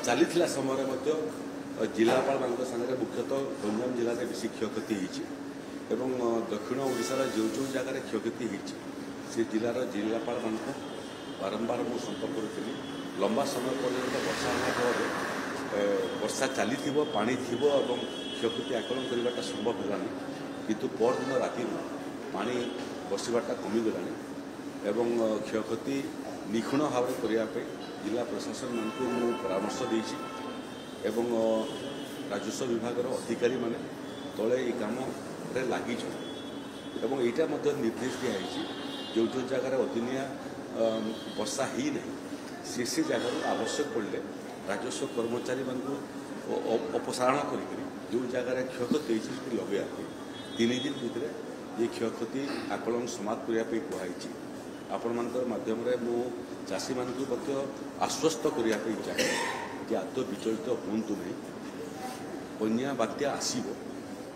चली समय जिलापाल सागर मुख्यतः गंजाम जिले में बेसी क्षयक्षति एवं दक्षिण ओडिशार जो जो जगार क्षयक्षति से जिलार जिलापाल मान बारंबार मु संपर्क करी लंबा समय पर्यंत वर्षा फल वर्षा चली पानी थी क्षयक्षति आकलन करवाटा संभव होगानी किंतु परदिन राति पानी बसवाटा कमिगला एवं क्षयक्षति निखुण भाव करने जिला प्रशासन मान परामर्श देछि एवं राजस्व विभाग अधिकारी माने तले ये काम लगी एवं यहाँ निर्देश दिखाई जो जो जगार अदिनिया वर्षा ही नहीं से जगार आवश्यक पड़े राजस्व कर्मचारी मान अपसारण कर जो जगार क्षयक्षति लगे 3 दिन भितर ये क्षयक्षति आकलन समाप्त करने कहुई आपण माध्यम मु चाषी मान आश्वस्त करने चाहे कि आदौ विचलित हूँ नहीं बन्या बात्या आसब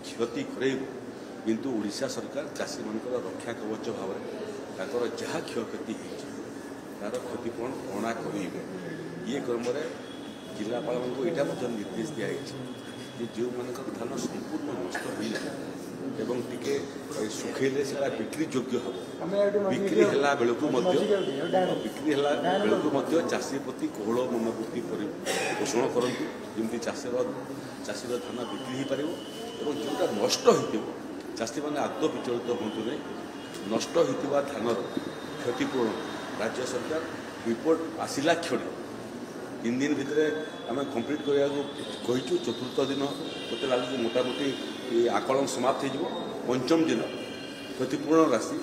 क्षति करेब किंतु ओडिशा सरकार चाषी मान रक्षा कवच भाव में जहाँ क्षयक्षति तार क्षतिपूरण गणना करेंगे ये क्रम जिलापाल को यहाँ निर्देश दिखाई जो मान धान संपूर्ण नष्ट होना एवं टिके सुखेले से बिक्री योग्य हम बिक्री है बेलू चाषी प्रति कोहल मनोवृत्ति पोषण करूँ जमी चाषीर धान बिक्री हो पार और जोटा नष्ट हो चाषी मैंने आदौ विचलित हूँ नहीं नष्ट होता धान क्षतिपूरण राज्य सरकार रिपोर्ट आसला क्षण 3 दिन भितर आम कम्प्लीट करने चतुर्थ दिन मत लगे मोटामोटी आकलन समाप्त हो 5म दिन क्षतिपूर्ण राशि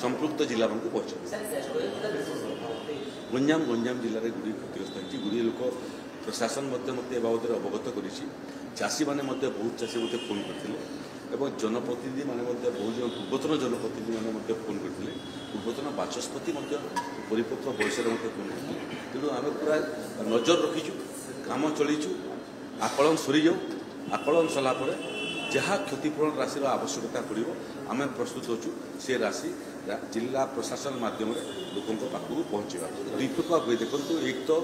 संपृक्त जिला मान पहुँचे गंजाम जिले में गुड़ी क्षतिग्रस्त होती गुड़ी लोक प्रशासन मत बाबद अवगत कर चाषी मैंने बहुत चाषी मत फोन करते जनप्रतिनिधि मैंने बहुत जन पूर्वतन जनप्रतिनिधि मैंने फोन करते पूर्वतन बाचस्पति परिपक्व बयस फोन करते तेणु आम पूरा नजर रखीचु काम चलीचु आकलन सरी जाऊ आकलन सलापर जहाँ क्षतिपूरण राशि आवश्यकता पड़ो आम प्रस्तुत होचु से राशि जिला प्रशासन मध्यम लोकों पाखक पहुँचा दुई प्रकार देखो एक तो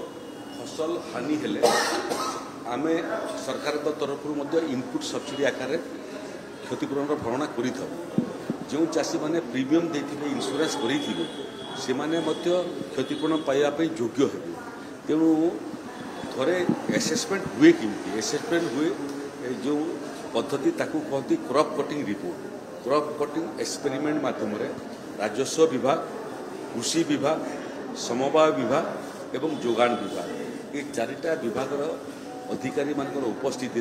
फसल हानि हेले आम सरकार तरफ इनपुट सब्सिडी आकार क्षतिपूरण भरणा कर जो चाषी मैंने प्रीमियम देते इन्शुरांस करेंगे से क्षतिपूरण पाइबापी योग्य हे तेणु थे एसेसमेंट हुए कि एसेसमेंट हुए जो पद्धति ताकू कहती crop cutting report crop cutting experiment माध्यम राजस्व विभाग कृषि विभाग समवाय विभाग एवं जोगान विभाग ये 4टा विभाग अधिकारी मान उपस्थित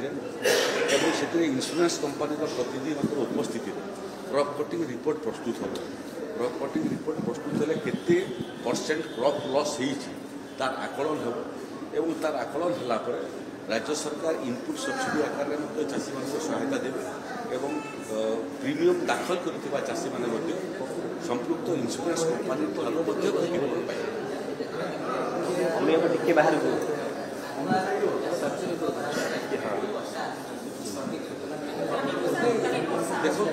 से इन्शुरांस कंपानी प्रतिनिधि मान उपस्थित क्रॉप कटिंग रिपोर्ट प्रस्तुत हो क्रॉप कटिंग रिपोर्ट प्रस्तुत हेले केते % क्रॉप लॉस तार आकलन हो एवं तार आकलन होला पर राज्य सरकार इनपुट सब्सिडी आकार में चाषी मान सहायता देवे एवं प्रीमियम दाखल कर चाषी मैंने संपृक्त इन्शुरांस कंपानी क्षतिपूरण देखो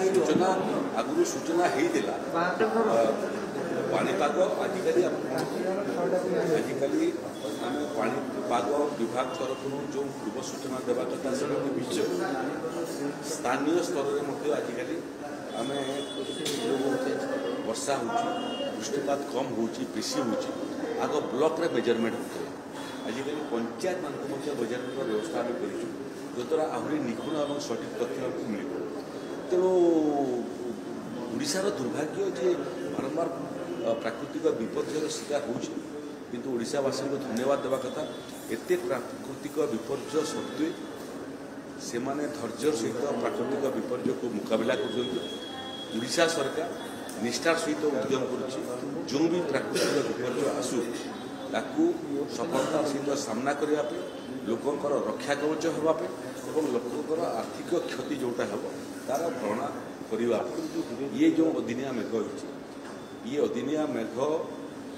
सूचना आगु सूचना होता पानीपाग आजिकल आम पानीपाग विभाग तरफ जो पूर्व सूचना देवा कथा से स्थानीय स्तर में आजिकल आम वर्षा होृष्टिपात कम होसी आग ब्लॉक रे मेजरमेंट होते आजिकल पंचायत मान मेजरमेंट व्यवस्था आम करूँ जद्वारा आहरी निखुण और सठिक तथ्य मिल तेणु ओडिशार दुर्भाग्य जे बारंबार प्राकृतिक विपर्ययर शिकार होती ओडिशावासी को धन्यवाद देवा कथा एत प्राकृतिक विपर्य सत्वे से माने धैर्य सहित प्राकृतिक विपर्य को मुकाबला कर सरकार निष्ठार सहित उद्यम कर जो भी प्राकृतिक विपर्य आसू ताकू सफलता सहित सामना करने लोकंर रक्षा कवच होगापे और लोकंर आर्थिक क्षति जोटा हे तार भरणा करने ये जो अदिनिया मेघ होती ये अदिनिया मेघ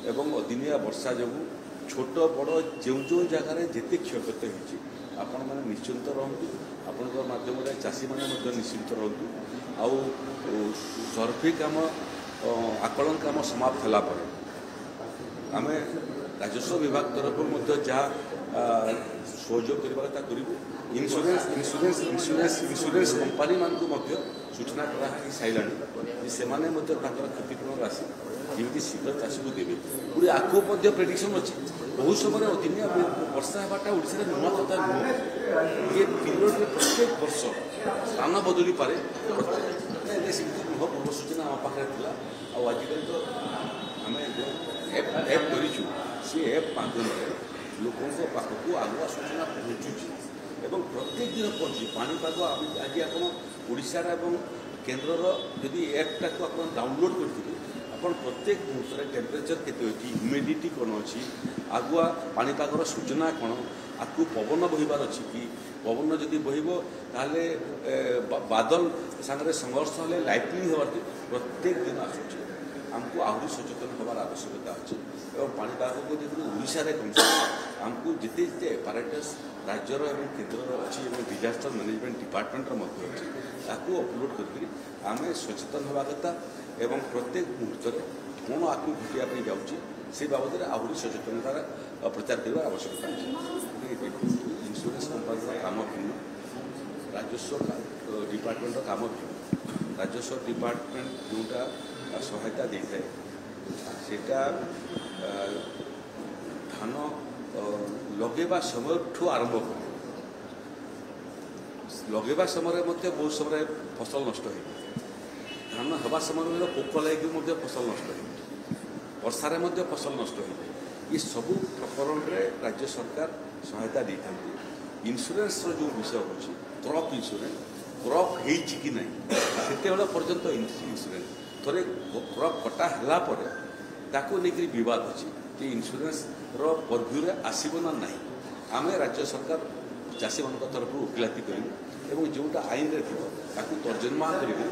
एवं अदिनिया वर्षा जो छोट बड़ जो जो जगार जिते क्षयक्षति होती आपण मैंने निश्चिंत रहतु ଆପଣଙ୍କ ମାଧ୍ୟମରେ ଚାଷୀମାନେ ମଧ୍ୟ ନିଶ୍ଚିନ୍ତ ରହନ୍ତୁ। ଆଉ ସର୍ଭେ କାମ ଆକଳନ କାମ ସମାପ୍ତ ହେଲା ପରେ ଆମେ ରାଜସ୍ୱ ବିଭାଗ ତରଫରୁ ମଧ୍ୟ ଯାହା ସହଯୋଗ କରିବା କଥା କରିବୁ। ଇନ୍ସୁରାନ୍ସ କମ୍ପାନୀମାନଙ୍କୁ ମଧ୍ୟ ସୂଚନା କରାହେଇସାରିଲାଣି ଯେ ସେମାନେ ମଧ୍ୟ ତାଙ୍କର କ୍ଷତିପୂରଣ ରାଶି ଯେମିତି ଶୀଘ୍ର ଚାଷୀକୁ ଦେବେ। ପୁଣି ଆଗକୁ ମଧ୍ୟ ପ୍ରେଡିକ୍ସନ୍ ଅଛି। ବହୁତ ସମୟରେ ଅଦିନିଆ ବର୍ଷା ହେବାଟା ଓଡ଼ିଶାରେ ନୂଆ କଥା ନୁହଁ। ଏ ପିରିୟଡ଼ରେ ପ୍ରତ୍ୟେକ ବର୍ଷ ସ୍ଥାନ ବଦଳି ପାରେ। ସେମିତି ନୁହଁ, ପୂର୍ବ ସୂଚନା ଆମ ପାଖରେ ଥିଲା। ଆଉ ଆଜିକାଲି ତ ଆମେ ଯେଉଁ ଏପ୍ କରିଛୁ, ସେ ଏପ୍ ମାଧ୍ୟମରେ ଲୋକଙ୍କ ପାଖକୁ ଆଗୁଆ ସୂଚନା ପହଞ୍ଚୁଛି ଏବଂ ପ୍ରତ୍ୟେକ ଦିନ ପହଞ୍ଚୁଛି। ପାଣିପାଗ ଆଜି ଆପଣ ଓଡ଼ିଶାର ଏବଂ କେନ୍ଦ୍ରର ଯଦି ଏପ୍ଟାକୁ ଆପଣ ଡାଉନଲୋଡ୍ କରିଥିବେ, ଆପଣ ପ୍ରତ୍ୟେକ ମୁହୂର୍ତ୍ତରେ ଟେମ୍ପରେଚର୍ କେତେ ଅଛି, ହ୍ୟୁମିଡିଟି କ'ଣ ଅଛି, ଆଗୁଆ ପାଣିପାଗର ସୂଚନା କ'ଣ, ଆଗକୁ ପବନ ବହିବାର ଅଛି କି, ପବନ ଯଦି ବହିବ ତାହେଲେ ବାଦଲ ସାଙ୍ଗରେ ସଂଘର୍ଷ ହେଲେ ଲାଇଟନିଂ ହେବାର ପ୍ରତ୍ୟେକ ଦିନ ଆସୁଛି। ଆମକୁ ଆହୁରି ସଚେତନ ହେବାର ଆବଶ୍ୟକତା ଅଛି ଏବଂ ପାଣିପାଗକୁ ଯଦି ଓଡ଼ିଶାରେ ଆମକୁ ଯେତେ ଯେତେ ଆପାରେଟସ୍ ରାଜ୍ୟର ଏବଂ କେନ୍ଦ୍ରର ଅଛି ଏବଂ ଡିଜାଷ୍ଟର ମ୍ୟାନେଜମେଣ୍ଟ ଡିପାର୍ଟମେଣ୍ଟର ମଧ୍ୟ ଅଛି, ତାକୁ ଅପଲୋଡ଼ କରିକି ଆମେ ସଚେତନ ହେବା କଥା ଏବଂ ପ୍ରତ୍ୟେକ ମୁହୂର୍ତ୍ତରେ କ'ଣ ଆଗକୁ ଘଟିବା ପାଇଁ ଯାଉଛି ସେ ବାବଦରେ ଆହୁରି ସଚେତନତାର ପ୍ରଚାର କରିବାର ଆବଶ୍ୟକତା ଅଛି। ଇନ୍ସୁରାନ୍ସ କମ୍ପାନୀର କାମ ଭିନ୍ନ, ରାଜସ୍ୱ ଡିପାର୍ଟମେଣ୍ଟର କାମ ଭିନ୍ନ। ରାଜସ୍ୱ ଡିପାର୍ଟମେଣ୍ଟ ଯେଉଁଟା ସହାୟତା ଦେଇଥାଏ ସେଟା ଧାନ ଲଗାଇବା ସମୟଠୁ ଆରମ୍ଭ କରି ଲଗାଇବା ସମୟରେ ମଧ୍ୟ ବହୁତ ସମୟରେ ଫସଲ ନଷ୍ଟ ହୋଇଥାଏ। ଧାନ ହେବା ସମୟରେ ପୋକ ଲାଗିକି ମଧ୍ୟ ଫସଲ ନଷ୍ଟ ହୋଇଥାଏ। ବର୍ଷାରେ ମଧ୍ୟ ଫସଲ ନଷ୍ଟ ହୋଇଥାଏ। ଏସବୁ ପ୍ରକରଣରେ ରାଜ୍ୟ ସରକାର ସହାୟତା ଦେଇଥାନ୍ତି। ଇନ୍ସୁରାନ୍ସର ଯେଉଁ ବିଷୟ ହେଉଛି କ୍ରପ୍ ଇନ୍ସୁରାନ୍ସ, କ୍ରପ୍ ହେଇଛି କି ନାହିଁ ସେତେବେଳେ ପର୍ଯ୍ୟନ୍ତ ଇନ୍ସୁରାନ୍ସ, ଥରେ କ୍ରପ୍ କଟା ହେଲା ପରେ ତାକୁ ନେଇକରି ବିବାଦ ଅଛି ଯେ ଇନ୍ସୁରାନ୍ସର ପର୍ଭ୍ୟୁରେ ଆସିବ ନା ନାହିଁ। ଆମେ ରାଜ୍ୟ ସରକାର ଚାଷୀମାନଙ୍କ ତରଫରୁ ଓକିଲାତି କରିବୁ ଏବଂ ଯେଉଁଟା ଆଇନରେ ଥିବ ତାକୁ ତର୍ଜମା କରିବୁ।